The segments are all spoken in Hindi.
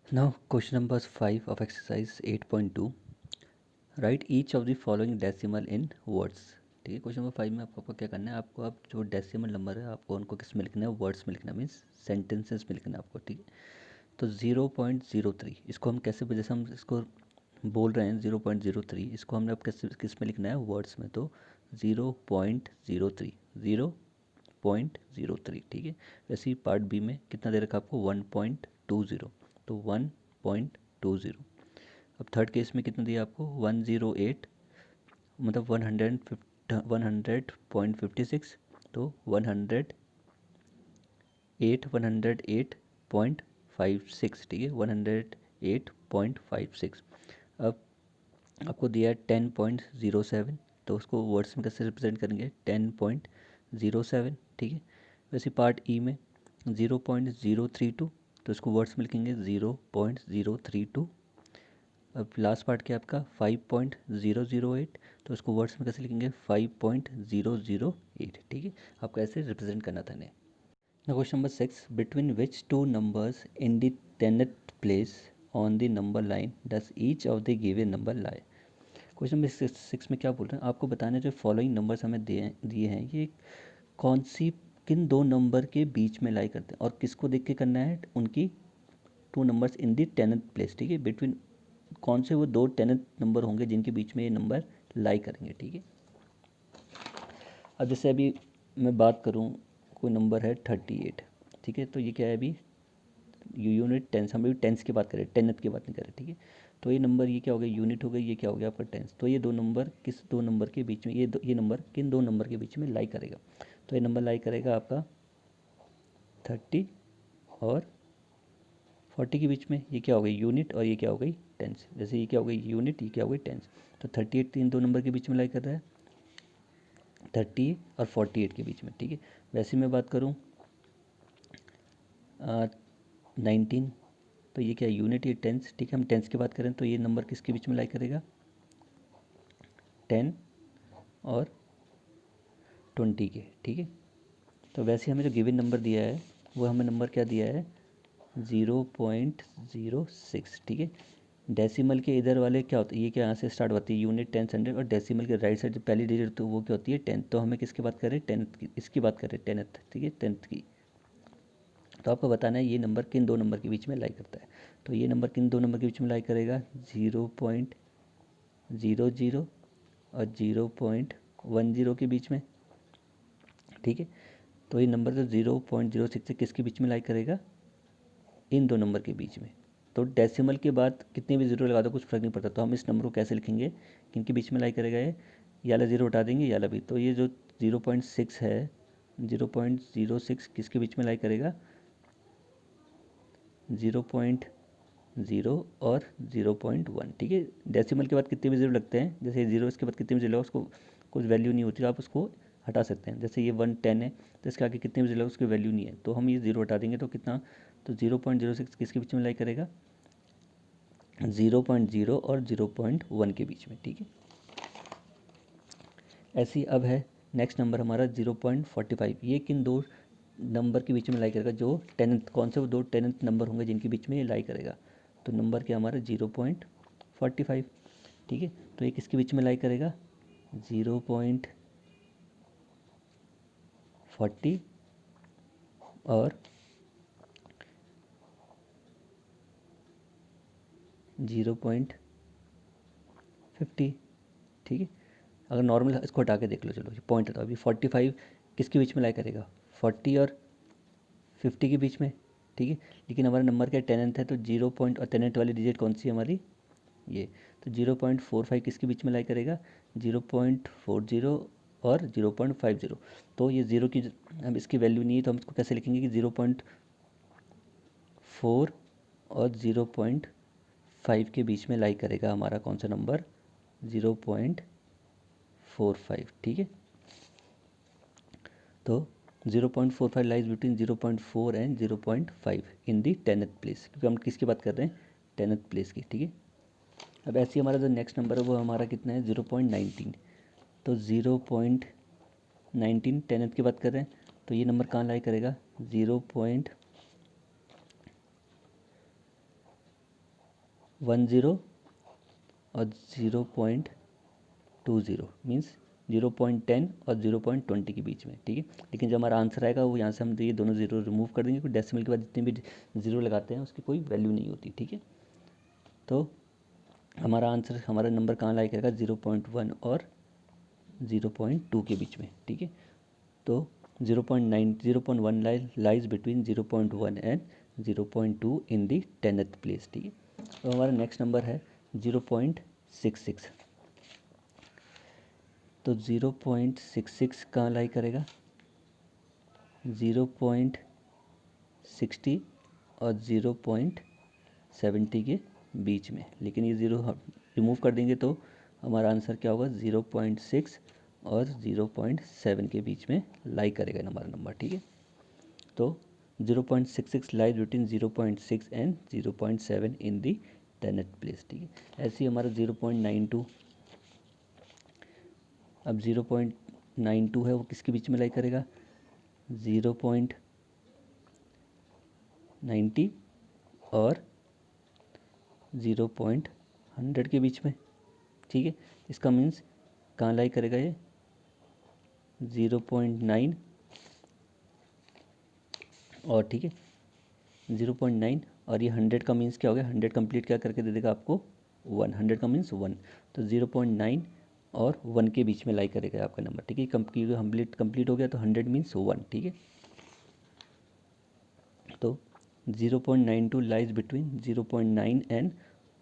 Now question number 5 of exercise 8.2. Write each of the following decimal in words. ठीक है, क्वेश्चन नंबर 5 में आपको क्या करना है, आपको आप जो डेसिमल नंबर है आपको उनको किस में लिखना है, वर्ड्स में लिखना है, मीन्स सेंटेंसेस में लिखना है आपको। ठीक है, तो 0.03 इसको हम कैसे, जैसे हम इसको बोल रहे हैं 0.03, इसको हमने अब किस में लिखना है, वर्ड्स में। तो 0.03 0.03। ठीक है, वैसे ही पार्ट बी में कितना दे रखा आपको 1.20, तो 1.20। अब थर्ड केस में कितना दिया आपको 108, मतलब 100.56, तो 108.56। ठीक है, 108.56। अब आपको दिया है 10.07, तो उसको वर्ड्स में कैसे रिप्रेजेंट करेंगे, 10.07। ठीक है, वैसे पार्ट ई में 0.032, तो इसको वर्ड्स में लिखेंगे 0.032। अब लास्ट पार्ट क्या है आपका 5.008, तो इसको वर्ड्स में कैसे लिखेंगे 5.008। ठीक है, आपको ऐसे रिप्रेजेंट करना था इन्हें। Question number 6, between which two numbers in the tenth place on the number line does each of the given number lie. Question number 6 में क्या बोल रहे हैं, आपको बताना है जो फॉलोइंग नंबर्स हमें दिए हैं ये कौन सी, किन दो नंबर के बीच में लाई करते हैं, और किसको देख के करना है, उनकी two numbers in the tenth place. ठीक है, बिटवीन कौन से वो दो टेनेथ नंबर होंगे जिनके बीच में ये नंबर लाई करेंगे। ठीक है, अब जैसे अभी मैं बात करूँ, कोई नंबर है 38। ठीक है, तो ये क्या है, अभी यूनिट टेंस, हम अभी टेंस की बात करें, टेनेथ की बात नहीं करें। ठीक है, तो ये नंबर, ये क्या हो गया, यूनिट हो गई, ये क्या हो गया आपका टेंस। तो ये दो नंबर किस दो नंबर के बीच में, ये नंबर किन दो नंबर के बीच में लाई करेगा, तो ये नंबर लाई करेगा आपका 30 और 40 के बीच में। ये क्या हो गई, यूनिट, और ये क्या हो गई, टेंस। जैसे ये क्या हो गई, यूनिट, ये क्या हो गई, टेंस। तो 38 तीन दो नंबर के बीच में लाई कर रहा है, 30 और 48 के बीच में। ठीक है, वैसे मैं बात करूँ 19, तो ये क्या यूनिट, ये टेंस। ठीक है, हम टेंस की बात करें तो ये नंबर किसके बीच में लाई करेगा, 10 और 20 के। ठीक है, तो वैसे हमें जो गिवन नंबर दिया है वो हमें नंबर क्या दिया है, 0.06। ठीक है, डेसिमल के इधर वाले क्या होते हैं, ये क्या यहाँ से स्टार्ट होती है, यूनिट, टेंस, हंड्रेड, और डेसिमल के राइट साइड जो पहली डिजिट तो वो क्या होती है, 10। तो हमें किसकी बात करें, टेंथ की, इसकी बात करें, टेंथ। ठीक है, टेंथ की। तो आपको बताना है ये नंबर किन दो नंबर के बीच में लाई करता है। तो ये नंबर किन दो नंबर के बीच में लाई करेगा, 0.00 और 0.10 के बीच में। ठीक है, तो ये नंबर जो 0.06 से किसके बीच में लाई करेगा, इन दो नंबर के बीच में। तो डेसिमल के बाद कितने भी ज़ीरो लगा दो कुछ फ़र्क नहीं पड़ता। तो हम इस नंबर को कैसे लिखेंगे, किनके बीच में लाई करेगा ये, याला ज़ीरो हटा देंगे, याला भी। तो ये जो 0.6 है, 0.06 किसके बीच में लाई करेगा, 0.0 और 0.1। ठीक है, डेसिमल के बाद कितने भी ज़ीरो लगते हैं, जैसे ज़ीरो इसके बाद कितने भी ज़ीरो लगा उसको कुछ वैल्यू नहीं होती, तो आप उसको हटा सकते हैं। जैसे ये 110 है, तो इसके आगे कितने भी ज़ीरो लगा उसकी वैल्यू नहीं है, तो हम ये ज़ीरो हटा देंगे तो कितना, तो 0.06 किसके बीच में लाई करेगा, 0.0 और 0.1 के बीच में। ठीक है, ऐसे ही अब है नेक्स्ट नंबर हमारा 0.45। ये किन दो नंबर के बीच में लाई करेगा, जो टेंथ, कौन से वो दो टेंथ नंबर होंगे जिनके बीच में ये लाई करेगा। तो नंबर क्या हमारा 0.45। ठीक है, तो ये किसके बीच में लाई करेगा, 0.40 और 0.50। ठीक है, अगर नॉर्मल इसको हटा के देख लो, चलो ये पॉइंट हटाओ, अभी 45 किसके बीच में लाई करेगा, 40 और 50 के बीच में। ठीक है, लेकिन हमारा नंबर क्या टेनेंथ है, तो 0 पॉइंट, और टेनेंथ वाली डिजिट कौन सी है हमारी, ये। तो 0.45 किसके बीच में लाई करेगा, 0.40 और 0.50। तो ये ज़ीरो की हम इसकी वैल्यू नहीं है, तो हम इसको कैसे लिखेंगे कि 0.4 और 0.5 के बीच में लाई करेगा हमारा कौन सा नंबर, 0.45। ठीक है, तो 0.45 lies between 0.4 and 0.5 in the tenth place, क्योंकि हम किसकी बात कर रहे हैं, टेनेथ प्लेस की। ठीक है, अब ऐसे ही हमारा जो नेक्स्ट नंबर है वो हमारा कितना है, 0.19। तो 0.19 टेनेथ की बात कर रहे हैं, तो ये नंबर कहाँ लाई करेगा, 0.19 10 और 0.20 मीन्स 0.10 और 0.20 के बीच में, ठीक है। लेकिन जो हमारा आंसर आएगा वो यहाँ से हम ये दोनों ज़ीरो रिमूव कर देंगे, क्योंकि डेसिमल के बाद जितने भी ज़ीरो लगाते हैं उसकी कोई वैल्यू नहीं होती, ठीक है। तो हमारा आंसर, हमारा नंबर कहाँ लाई करेगा, 0.1 और 0.2 के बीच में, ठीक है। तो 0.1 lies between 0.1 and 0.2 in the 10th place, ठीक है। तो हमारा नेक्स्ट नंबर है 0.66। तो 0.66 कहाँ लाई करेगा, 0.60 और 0.70 के बीच में। लेकिन ये ज़ीरो रिमूव कर देंगे तो हमारा आंसर क्या होगा, 0.6 और 0.7 के बीच में लाई करेगा हमारा नंबर, ठीक है। तो 0.66 lies between 0.6 and 0.7 in the 10th place, ठीक है। ऐसे ही हमारा 0.92, अब 0.92 है वो किसके बीच में लाई करेगा, 0.90 और 0.100 के बीच में, ठीक है। इसका मीन्स कहाँ लाई करेगा ये, 0.9 और, ठीक है, 0.9 और ये 100 का मीन्स क्या हो गया, 100 कंप्लीट क्या करके दे देगा आपको 1, 100 का मीन्स 1। तो 0.9 और 1 के बीच में लाई करेगा आपका नंबर, ठीक है। कंप्लीट हो गया तो 100 मीन्स 1, ठीक है। तो 0.92 लाइज बिटवीन 0.9 एंड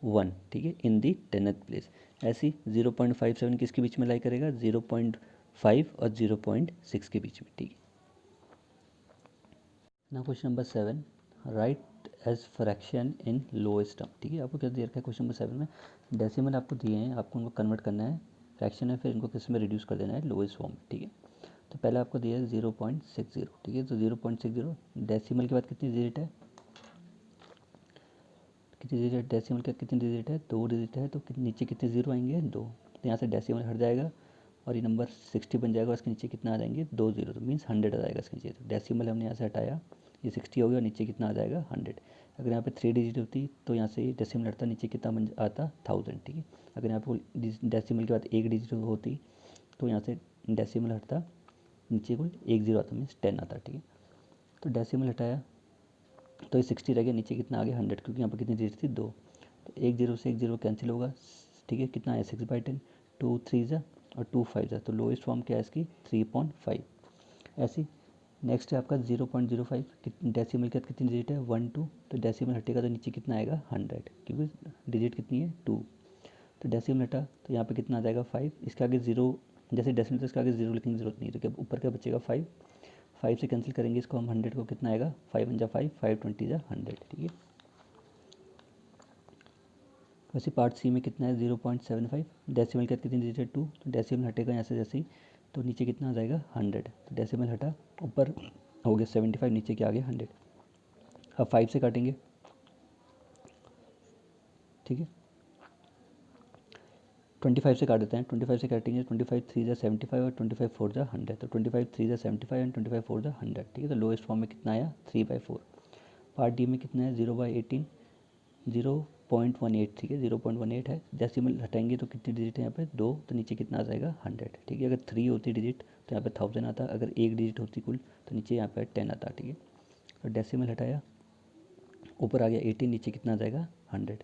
1, ठीक है, इन दी 10th प्लेस। ऐसी 0.57 किसके बीच में लाई करेगा, 0.5 और 0.6 के बीच में, ठीक है। ना question number 7, write as fraction in lowest term, ठीक है। आपको क्या दिया रखा है क्वेश्चन नंबर 7 में, डेसिमल आपको दिए हैं, आपको उनको कन्वर्ट करना है, फ्रैक्शन है, फिर इनको किस में रिड्यूस कर देना है, लोएस्ट फॉर्म में, ठीक है। तो पहले आपको दिया है 0.60, ठीक है। तो 0.60 डेसिमल के बाद कितनी डिजिट है, कितनी डिजिट है, डेसिमल के बाद कितनी डिजिट है, 2 डिजिट है। तो नीचे कितने ज़ीरो आएंगे, 2। तो यहाँ से डेसिमल हट जाएगा और ये नंबर 60 बन जाएगा, उसके नीचे कितना आ जाएंगे, 2 ज़ीरो, तो मीन्स 100 आ जाएगा इसके नीचे। तो डेसिमल हमने यहाँ से हटाया, ये 60 हो गया, नीचे कितना आ जाएगा, 100। अगर यहाँ पे 3 डिजिट होती तो यहाँ से डेसिमल हटता, नीचे कितना बन आता, 1000, ठीक है। अगर यहाँ पे डेसिमल के बाद 1 डिजिट होती तो यहाँ से डेसिमल हटता, नीचे कोई 1 ज़ीरो आता, मीन्स 10 आता, ठीक है। तो डेसिमल हटाया तो ये 60 रह गया, नीचे कितना आ गया, 100, क्योंकि यहाँ पर कितनी डिजिट थी, 2। तो 1 ज़ीरो से 1 ज़ीरो कैंसिल होगा, ठीक है। कितना है, 6/10, 2 3 ज़ा और 2 5 ज़ा। तो लोएस्ट फॉर्म क्या है इसकी, 3.5। ऐसी नेक्स्ट है आपका 0.05, डेसिमल के बाद कितनी डिजिट है, 1 2। तो डेसिमल हटेगा तो नीचे कितना आएगा, 100, क्योंकि डिजिट कितनी है, 2। तो डेसिमल हटा तो यहाँ पे कितना आ जाएगा, 5। इसके आगे ज़ीरो, जैसे डेसिमल तो इसके आगे ज़ीरो लिखने की जरूरत नहीं है, तो क्या ऊपर क्या बचेगा, 5। 5 से कैंसिल करेंगे इसको हम, 100 को कितना आएगा, 5 1 जा 5, 5 20 जा 100, ठीक है। वैसे पार्ट सी में कितना है, 0.75, डेसिमल के बाद कितनी डिजिट है, 2। तो डेसिमल हटेगा यहाँ से जैसे ही, तो नीचे कितना आ जाएगा, 100। तो डेसिमल हटा, ऊपर हो गया 75, नीचे क्या आ गया, 100। अब 5 से काटेंगे, ठीक है। 25 से काट देते हैं, 25 से काटेंगे, 25 3 जा 75 और 25 4 जा 100। तो 25 3 जा 75 एंड 25 4 जा 100, ठीक है। तो लोएस्ट फॉर्म में कितना आया, 3/4। पार्ट डी में कितना है, 0/18, 0.18, ठीक है, 0.18 है। डेसिमल हटाएंगे तो कितनी डिजिट है यहाँ पे, 2। तो नीचे कितना आ जाएगा, 100, ठीक है। अगर 3 होती डिजिट तो यहाँ पे 1000 आता, अगर 1 डिजिट होती कुल तो नीचे यहाँ पे 10 आता, ठीक है। तो डेसिमल हटाया, ऊपर आ गया 18, नीचे कितना आ जाएगा, 100।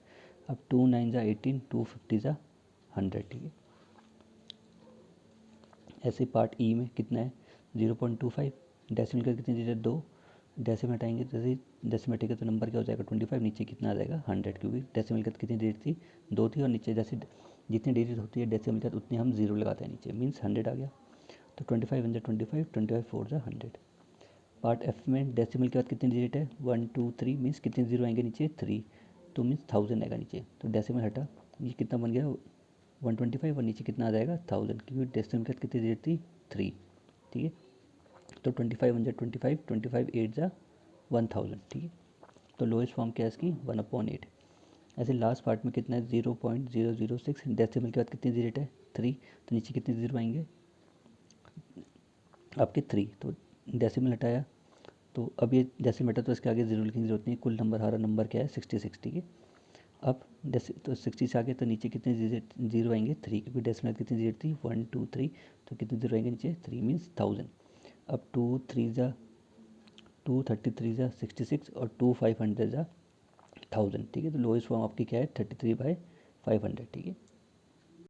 अब 2 9 जा 18, 2 50 जा 100, ठीक है। ऐसे पार्ट ई में कितना है, 0.25, डेसिमल का कितनी डिजिट, 2। डेसिमल हटाएंगे, जैसे डेसिमल हटेगा तो नंबर क्या हो जाएगा, 25, नीचे कितना आ जाएगा, 100, क्योंकि डेसिमल का कितनी डिजिट थी, 2 थी, और नीचे जैसे जितनी डिजिट होती है डेसिमल का उतनी हम जीरो लगाते हैं नीचे, मीन्स 100 आ गया। तो 25 1 जा 25, 25 4 जा 100। पार्ट एफ में डेसिमल के बाद कितनी डिजिट है, 1 2 3, मीन्स कितने जीरो आएंगे नीचे, 3। तो मीन्स 1000 आएगा नीचे। तो डेसिमल हटा, ये कितना बन गया, 125, और नीचे कितना आ जाएगा, 1000, क्योंकि डेसिमल के बाद कितनी डिजिट थी, 3, ठीक है। तो 25 1 जा 25, 25 8 जा 1000, ठीक है। तो लोएस्ट फॉर्म क्या है इसकी, 1/8। ऐसे लास्ट पार्ट में कितना है, 0.006, डेसिमल के बाद कितनी डिजिट है, 3। तो नीचे कितने जीरो आएंगे आपके, 3। तो डेसिमल हटाया, तो अब ये डेसिमल हटा तो इसके आगे जीरो लिखने की जरूरत नहीं, कुल नंबर हमारा नंबर क्या है, 66, ठीक है। अब तो 60 से आगे तो नीचे कितने जीरो आएंगे 3, क्योंकि डेसिमल कितनी जीरो थी 1 2 3, तो कितने जीरो आएंगे नीचे 3 मीन्स 1000। अब 2 33 जा 66 और 2 500 जा 1000, ठीक है। तो लोएस्ट फॉर्म आपकी क्या है 33/500, ठीक है।